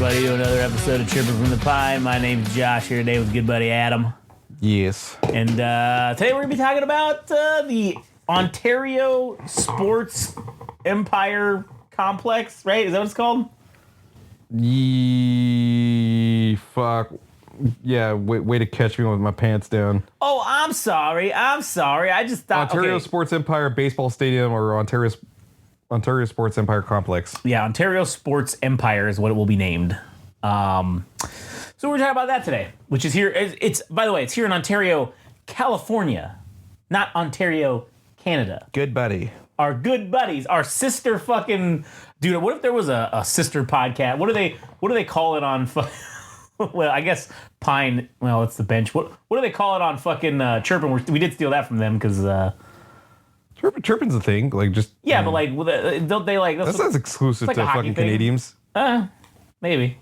everybody, to another episode of Tripping from the Pine. My name's Josh, here today with good buddy Adam. Yes. And today we're going to be talking about the Ontario Sports Empire Complex, right? Is that what it's called? Fuck. Yeah, way to catch me with my pants down. Oh, I'm sorry. I just thought... Ontario Sports Empire Baseball Stadium or Ontario Sports Empire Complex. Yeah, Ontario Sports Empire is what it will be named. So we're talking about that today, which is here. It's by the way, it's here in Ontario, California, not Ontario, Canada. Good buddy. Our good buddies, our sister fucking dude. What if there was a sister podcast? What do they call it on? Well, I guess Pine. Well, it's the bench. What do they call it on fucking Chirpin? We did steal that from them because. Chirpin's a thing, like just yeah, but like don't they like that's not exclusive to fucking Canadians. Maybe.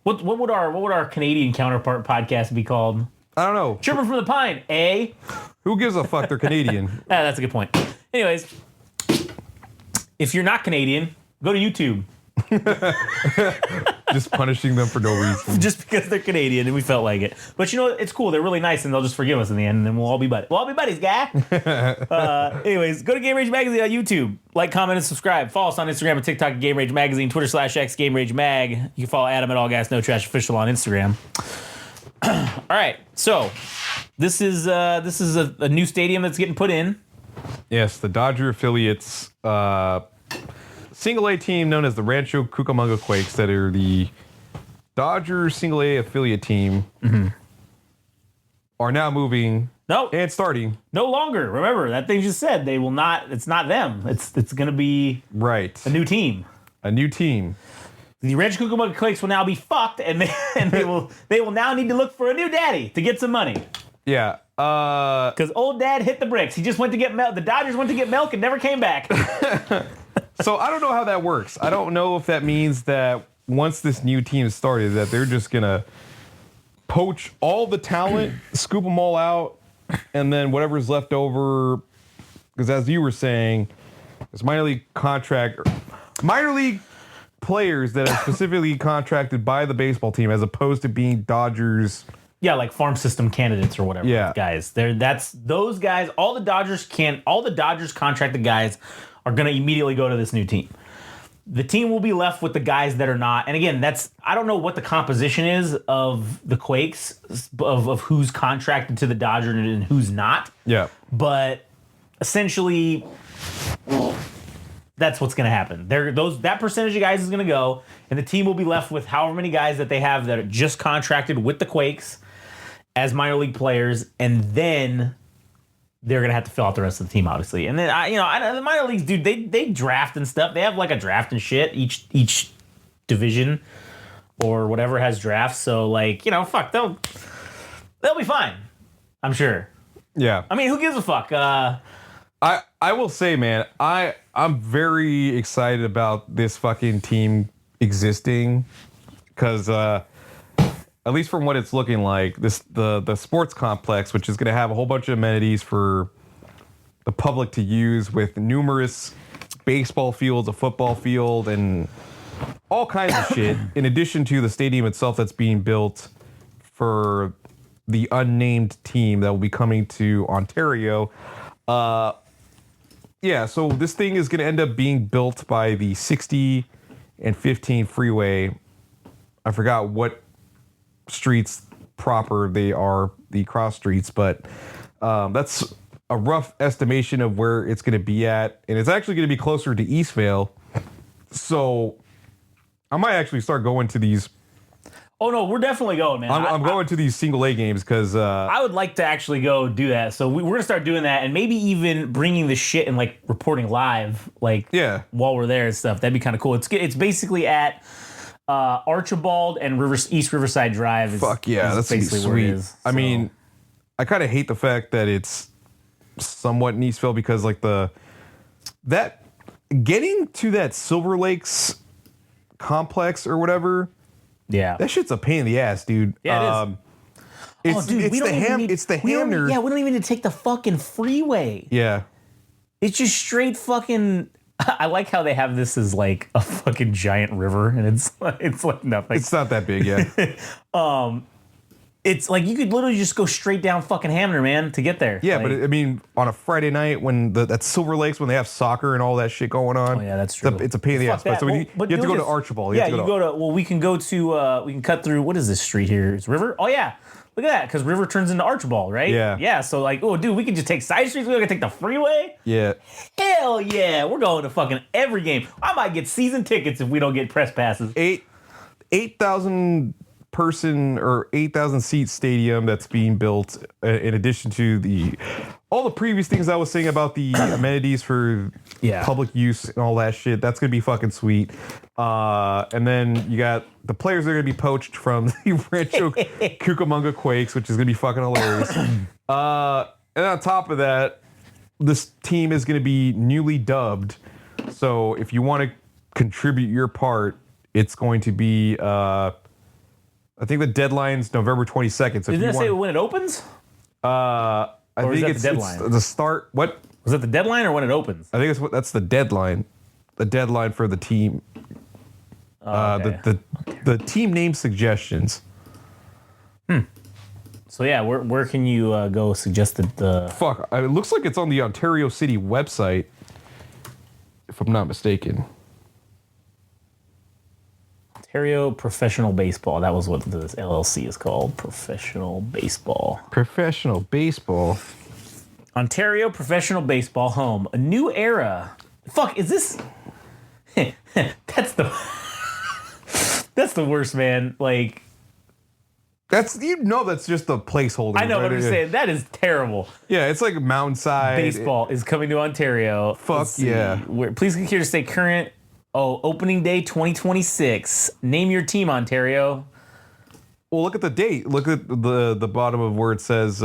What would our Canadian counterpart podcast be called? I don't know. Chirping from the Pine, eh? Who gives a fuck? They're Canadian. That's a good point. Anyways, if you're not Canadian, go to YouTube. Just punishing them for no reason. Just because they're Canadian and we felt like it. But you know what? It's cool. They're really nice and they'll just forgive us in the end and then we'll all be buddies. We'll all be buddies, guy. Anyways, go to Game Rage Magazine on YouTube. Like, comment, and subscribe. Follow us on Instagram and TikTok at Game Rage Magazine, Twitter/X Game Rage Mag. You can follow Adam at All Gas No Trash Official on Instagram. All right. So this is a new stadium that's getting put in. Yes, the Dodger affiliates single A team known as the Rancho Cucamonga Quakes that are the Dodgers single A affiliate team are now moving and starting. No longer. Remember, that thing just said they will not, it's not them. It's going to be a new team. A new team. The Rancho Cucamonga Quakes will now be fucked and they will now need to look for a new daddy to get some money. Yeah. Because old dad hit the bricks. He just went to get milk. The Dodgers went to get milk and never came back. So I don't know how that works. I don't know if that means that once this new team is started, that they're just going to poach all the talent, scoop them all out, and then whatever's left over, because as you were saying, there's minor league players that are specifically contracted by the baseball team as opposed to being Dodgers. Yeah, like farm system candidates or whatever. Yeah. Guys. That's those guys. All the Dodgers contracted guys are going to immediately go to this new team. The team will be left with the guys that are not. And again, I don't know what the composition is of the Quakes, of who's contracted to the Dodgers and who's not. Yeah. But essentially, that's what's going to happen. That percentage of guys is going to go, and the team will be left with however many guys that they have that are just contracted with the Quakes as minor league players, and then they're going to have to fill out the rest of the team, obviously. And then, the minor leagues, dude, they draft and stuff. They have like a draft and shit. Each division or whatever has drafts. So, like, fuck, they'll be fine, I'm sure. Yeah. I mean, who gives a fuck? I will say, man, I'm very excited about this fucking team existing because at least from what it's looking like, the sports complex, which is going to have a whole bunch of amenities for the public to use with numerous baseball fields, a football field, and all kinds of shit, in addition to the stadium itself that's being built for the unnamed team that will be coming to Ontario. Yeah, so this thing is going to end up being built by the 60 and 15 freeway. I forgot what streets proper they are, the cross streets, but that's a rough estimation of where it's going to be at. And it's actually going to be closer to Eastvale. So I might actually start going to these. Oh, no, we're definitely going, man. I'm going to these single A games because I would like to actually go do that. So we're going to start doing that and maybe even bringing the shit and like reporting live, like while we're there and stuff. That'd be kind of cool. It's basically at Archibald and East Riverside Drive. Fuck yeah, that's basically sweet. Where it is. I mean, I kind of hate the fact that it's somewhat in Eastville because like that getting to that Silver Lakes complex or whatever. Yeah, that shit's a pain in the ass, dude. Yeah, it is. It's the Hamner. Yeah, we don't even need to take the fucking freeway. Yeah, it's just straight fucking I like how they have this as like a fucking giant river, and it's like nothing. It's not that big, yeah. It's like you could literally just go straight down fucking Hamner, man, to get there. Yeah, like, but I mean, on a Friday night when that's Silver Lakes, when they have soccer and all that shit going on. Oh yeah, that's true. It's a pain in the ass. Fuck that. So you have to go to Archibald. Yeah, you go to. Well, we can go to. We can cut through. What is this street here? It's River. Oh yeah, look at that. Because River turns into Archibald, right? Yeah. Yeah. So like, oh dude, we can just take side streets. We're gonna take the freeway. Yeah. Hell yeah, we're going to fucking every game. I might get season tickets if we don't get press passes. 8,000 person or 8,000 seat stadium that's being built in addition to all the previous things I was saying about the amenities for public use and all that shit. That's gonna be fucking sweet. And then you got the players that are gonna be poached from the Rancho Cucamonga Quakes, which is gonna be fucking hilarious. And on top of that, this team is gonna be newly dubbed. So if you want to contribute your part, it's going to be I think the deadline's November 22nd. So did it say when it opens? I think it's the deadline. It's the start. What was it? The deadline or when it opens? I think that's the deadline. The deadline for the team. Okay. The team name suggestions. So yeah, where can you go suggest the? Fuck! It looks like it's on the Ontario City website, if I'm not mistaken. Ontario Professional Baseball. That was what this LLC is called. Professional Baseball. Professional Baseball. Ontario Professional Baseball home. A new era. Fuck, is this... That's the... That's the worst, man. Like... That's just a placeholder. I know what I'm saying. That is terrible. Yeah, it's like Mountainside. Baseball is coming to Ontario. Fuck yeah. Please click here to stay current. Oh, opening day 2026. Name your team, Ontario. Well, look at the date. Look at the bottom of where it says.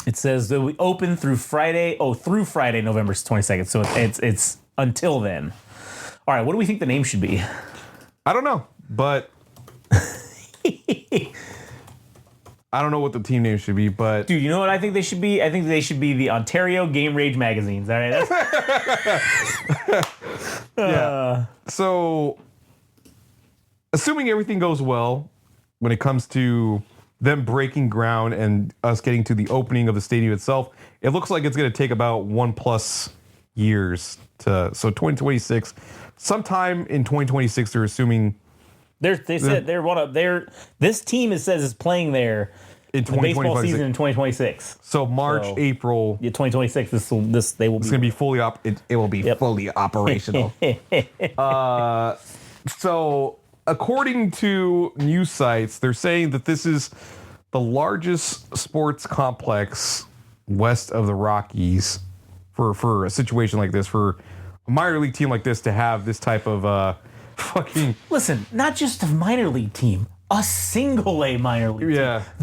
It says that we open through Friday. Oh, through Friday, November 22nd. So it's until then. All right, what do we think the name should be? I don't know, but I don't know what the team name should be, but... Dude, you know what I think they should be? I think they should be the Ontario Game Rage magazines. All right? Yeah. So, assuming everything goes well when it comes to them breaking ground and us getting to the opening of the stadium itself, it looks like it's going to take about 1+ years to... So, 2026. Sometime in 2026, they're assuming... They said they're one of their. This team says is playing there in the baseball season in 2026. So March, April. Yeah, 2026. They will. It's going to be fully it will be fully operational. So according to news sites, they're saying that this is the largest sports complex west of the Rockies for a situation like this, for a minor league team like this to have this type of fucking... Listen, not just a minor league team, a single A minor league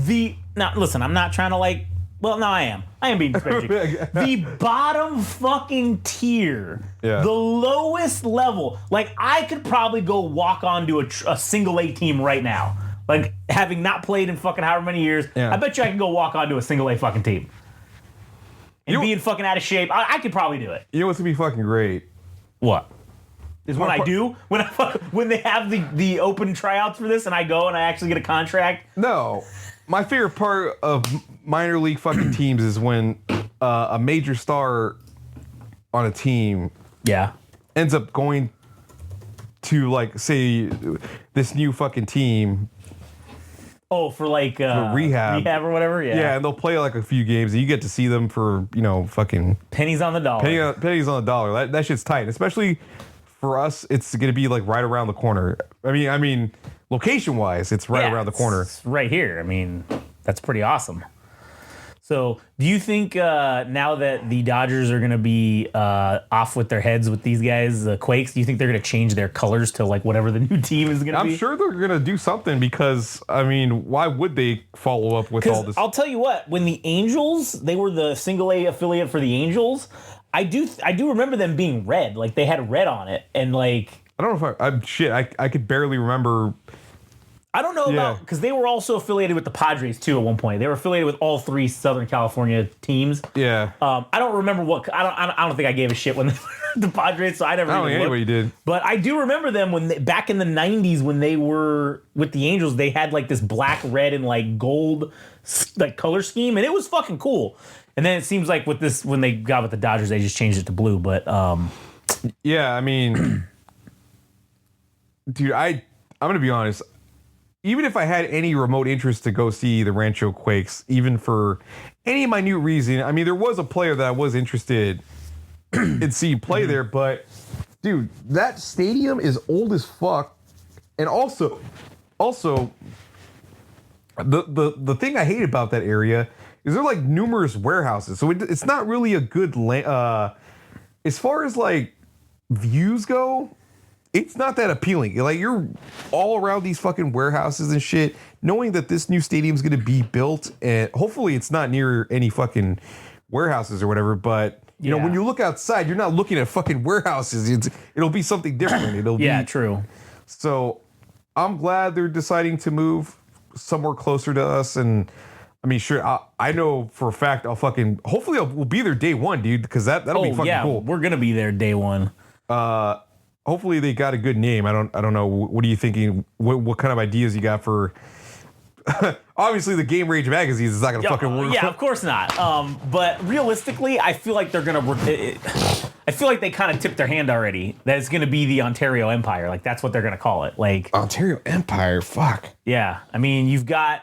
team. Now, listen, I'm not trying to well, no, I am. I am being disparaging. The bottom fucking tier, the lowest level. Like, I could probably go walk onto a single A team right now. Like, having not played in fucking however many years, I bet you I can go walk onto a single A fucking team. And being fucking out of shape, I could probably do it. You know what's going to be fucking great? What? Is when I do? When they have the open tryouts for this and I go and I actually get a contract? No. My favorite part of minor league fucking teams is when a major star on a team ends up going to, like, say, this new fucking team. Oh, for like for rehab or whatever? Yeah, and they'll play like a few games and you get to see them for, fucking... pennies on the dollar. Pennies on the dollar. That shit's tight. Especially... For us, it's going to be like right around the corner. I mean, location-wise, it's right around the corner. It's right here. I mean, that's pretty awesome. So, do you think now that the Dodgers are going to be off with their heads with these guys, the Quakes, do you think they're going to change their colors to like whatever the new team is going to be? I'm sure they're going to do something because, I mean, why would they follow up with all this? I'll tell you what, when the Angels, they were the single A affiliate for the Angels, I do remember them being red. Like, they had red on it. And, like... I don't know if I could barely remember... I don't know about, because they were also affiliated with the Padres too at one point. They were affiliated with all 3 Southern California teams. Yeah. I don't remember what. I don't think I gave a shit when they were the Padres, so I never. I don't even think anybody did. But I do remember them when back in the '90s when they were with the Angels. They had like this black, red, and like gold like color scheme, and it was fucking cool. And then it seems like with this, when they got with the Dodgers, they just changed it to blue. But yeah, I mean, dude, I'm gonna be honest. Even if I had any remote interest to go see the Rancho Quakes, even for any minute reason, I mean, there was a player that I was interested in seeing play there, but dude, that stadium is old as fuck, and also, the thing I hate about that area is there are like numerous warehouses, so it's not really a good as far as like views go. It's not that appealing. Like, you're all around these fucking warehouses and shit, knowing that this new stadium's going to be built, and hopefully it's not near any fucking warehouses or whatever. But you know, when you look outside, you're not looking at fucking warehouses. It'll be something different. It'll be true. So I'm glad they're deciding to move somewhere closer to us. And I mean, sure, I know for a fact hopefully we'll be there day one, dude, because that'll be fucking cool. We're gonna be there day one. Hopefully they got a good name. I don't know. What are you thinking? What kind of ideas you got for? Obviously, the Game Rage magazines is not gonna fucking work. Yeah, of course not. But realistically, I feel like they're gonna. I feel like they kind of tipped their hand already. That it's gonna be the Ontario Empire. Like, that's what they're gonna call it. Like, Ontario Empire. Fuck. Yeah, I mean, you've got.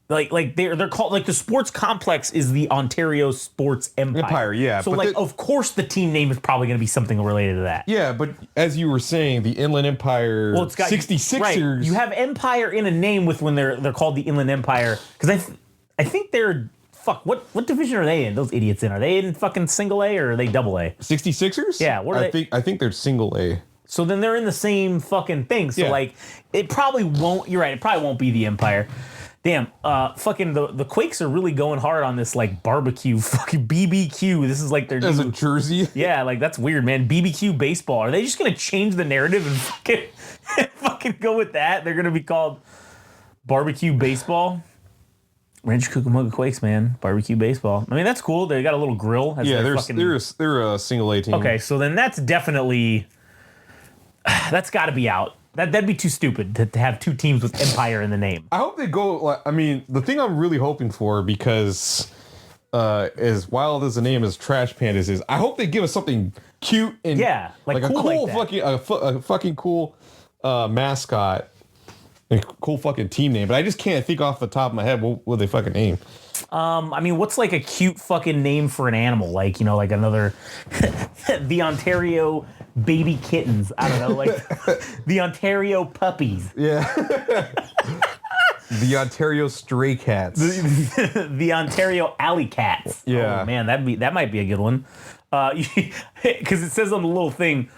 Like they're called, like, the sports complex is the Ontario Sports Empire. Yeah. So like, of course the team name is probably going to be something related to that. Yeah, but as you were saying, the Inland Empire, it's got 66ers. Right. You have Empire in a name with when they're called the Inland Empire, because I think they're what division are they in? Those idiots in? Are they in fucking single A or are they double A? 66ers? Yeah. What are they? I think they're single A. So then they're in the same fucking thing. So like, it probably won't. You're right. It probably won't be the Empire. Damn, fucking the Quakes are really going hard on this, like, barbecue, fucking BBQ. This is like their as a jersey. Yeah, like, that's weird, man. BBQ baseball. Are they just gonna change the narrative and fucking go with that? They're gonna be called barbecue baseball. Rancho Cucamonga Quakes, man. Barbecue baseball. I mean, that's cool. They got a little grill. They're a single A team. Okay, so then that's definitely that's got to be out. That'd be too stupid to have 2 teams with Empire in the name. I hope they go. I mean, the thing I'm really hoping for, because as wild as the name as Trash Pandas is, I hope they give us something cute and like a cool like fucking cool mascot, a cool fucking team name. But I just can't think off the top of my head what they fucking name. I mean, what's like a cute fucking name for an animal? Like, you know, like another the Ontario baby kittens. I don't know, like the Ontario puppies. Yeah. The Ontario stray cats. The Ontario alley cats. Yeah. Oh, man, that might be a good one. Because it says on the little thing,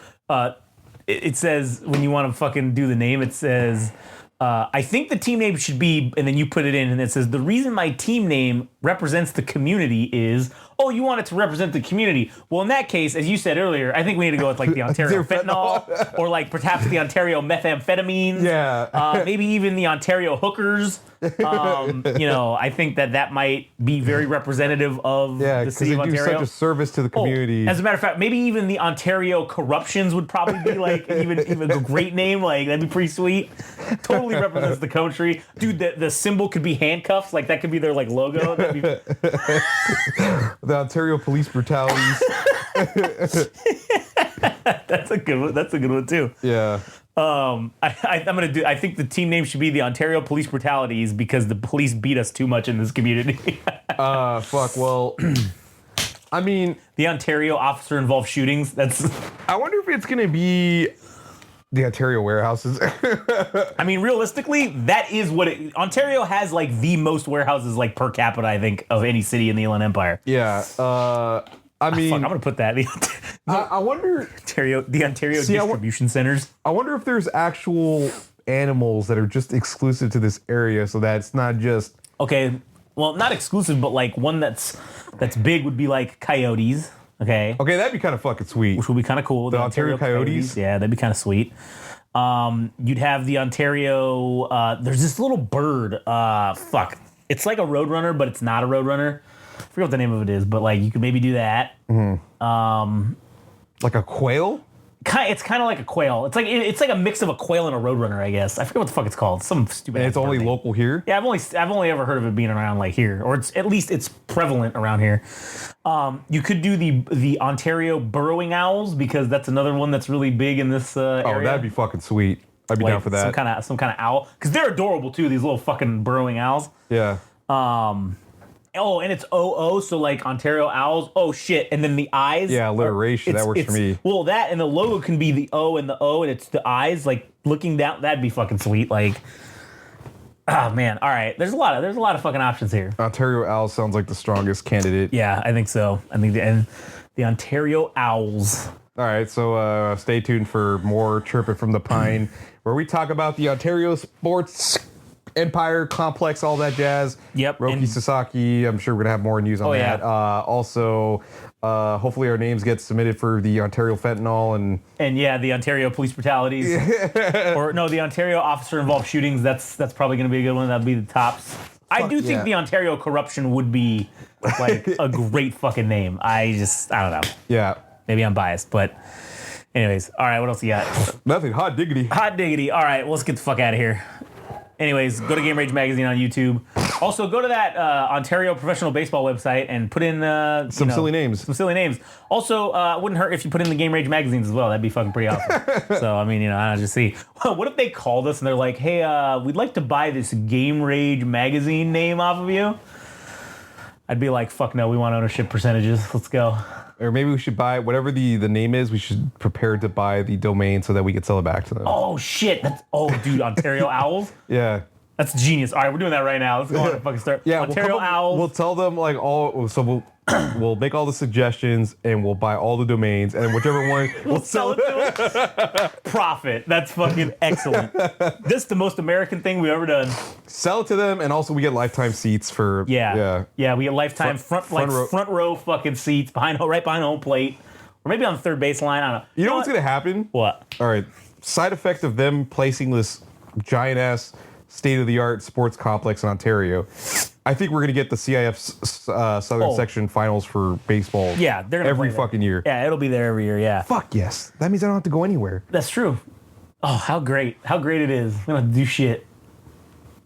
it says when you want to fucking do the name, it says, I think the team name should be, and then you put it in, and it says, the reason my team name represents the community is, oh, you want it to represent the community. Well, in that case, as you said earlier, I think we need to go with like the Ontario fentanyl, or like perhaps the Ontario methamphetamines. Yeah. Maybe even the Ontario hookers. You know, I think that might be very representative of the city of Ontario. Yeah, because they do such a service to the community. As a matter of fact, maybe even the Ontario Corruptions would probably be like even a great name. Like, that'd be pretty sweet. Totally represents the country, dude. The symbol could be handcuffs. Like, that could be their like logo. That'd be... The Ontario Police Brutalities. That's a good one. That's a good one too. Yeah. I think the team name should be the Ontario Police Brutalities, because the police beat us too much in this community. Fuck. Well, I mean, the Ontario officer involved shootings. I wonder if it's gonna be the Ontario warehouses. I mean, realistically, that is what Ontario has, like, the most warehouses, like, per capita, I think, of any city in the Inland Empire. Yeah. I mean, I'm gonna put that. I wonder the Ontario distribution centers. I wonder if there's actual animals that are just exclusive to this area, so that it's not just well, not exclusive, but like one that's big would be like coyotes. Okay, that'd be kind of fucking sweet. Which would be kind of cool. The Ontario Coyotes? Yeah, that'd be kind of sweet. You'd have the Ontario. There's this little bird. It's like a roadrunner, but it's not a roadrunner. I forget what the name of it is, but like you could maybe do that. Like a quail? It's kind of like a quail. It's like a mix of a quail and a roadrunner, I guess. I forget what the fuck it's called. Some stupid. And it's only local here? Yeah, I've only ever heard of it being around like here, or at least it's prevalent around here. You could do the Ontario burrowing owls because that's another one that's really big in this area. Oh, that'd be fucking sweet. I'd be down for that. Some kind of owl because they're adorable too. These little fucking burrowing owls. Yeah. Oh, and it's OO, so like Ontario Owls. Oh shit! And then the eyes. Yeah, alliteration. That works for me. Well, that and the logo can be the O and the O, and it's the eyes like looking down. That'd be fucking sweet. Like, oh man. All right. There's a lot of fucking options here. Ontario Owl sounds like the strongest candidate. Yeah, I think so. I think the Ontario Owls. All right, so stay tuned for more Chirping from the Pine, where we talk about the Ontario sports empire complex, all that jazz. Yep. Roki Sasaki, I'm sure we're going to have more news on that. Yeah. Also, hopefully our names get submitted for the Ontario fentanyl and yeah, the Ontario police brutalities. Or no, the Ontario officer involved shootings. That's probably going to be a good one. That'd be the tops. I do think the Ontario corruption would be like a great fucking name. I don't know. Yeah. Maybe I'm biased, but anyways. All right, what else you got? Nothing. Hot diggity. Hot diggity. All right, well, let's get the fuck out of here. Anyways, go to Game Rage Magazine on YouTube. Also, go to that Ontario Professional Baseball website and put in some silly names. Some silly names. Also, it wouldn't hurt if you put in the Game Rage magazines as well. That'd be fucking pretty awesome. So, I mean, I just see. What if they called us and they're like, hey, we'd like to buy this Game Rage magazine name off of you? I'd be like, fuck no, we want ownership percentages. Let's go. Or maybe we should buy whatever the name is. We should prepare to buy the domain so that we can sell it back to them. Oh shit! Dude, Ontario Owls. Yeah, that's genius. All right, we're doing that right now. Let's go on and fucking start. Yeah, Ontario Owls. We'll tell them like all. So we'll make all the suggestions and we'll buy all the domains and whichever one we'll sell it to them. Profit. That's fucking excellent. This is the most American thing we've ever done. Sell it to them, and also we get lifetime seats for We get lifetime front row fucking seats right behind home plate, or maybe on the third base line. I don't know. You know what's gonna happen? What? All right. Side effect of them placing this giant ass state of the art sports complex in Ontario. I think we're gonna get the CIF Southern Section finals for baseball. Yeah, they're gonna every play fucking year. Yeah, it'll be there every year. Yeah. Fuck yes. That means I don't have to go anywhere. That's true. Oh, how great it is. We don't have to do shit.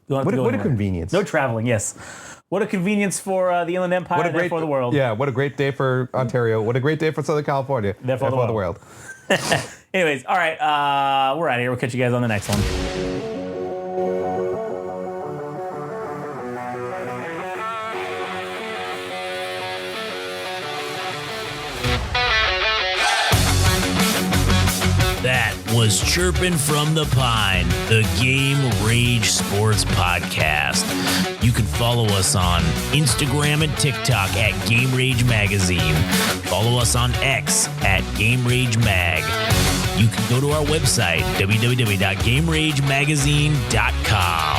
What a convenience. No traveling. Yes. What a convenience for the Inland Empire. Therefore the world. Yeah. What a great day for Ontario. What a great day for Southern California. Therefore the world. Anyways, all right. We're out of here. We'll catch you guys on the next one. That was Chirpin' from the Pine, the Game Rage Sports Podcast. You can follow us on Instagram and TikTok at Game Rage Magazine. Follow us on X at Game Rage Mag. You can go to our website, www.GameRageMagazine.com.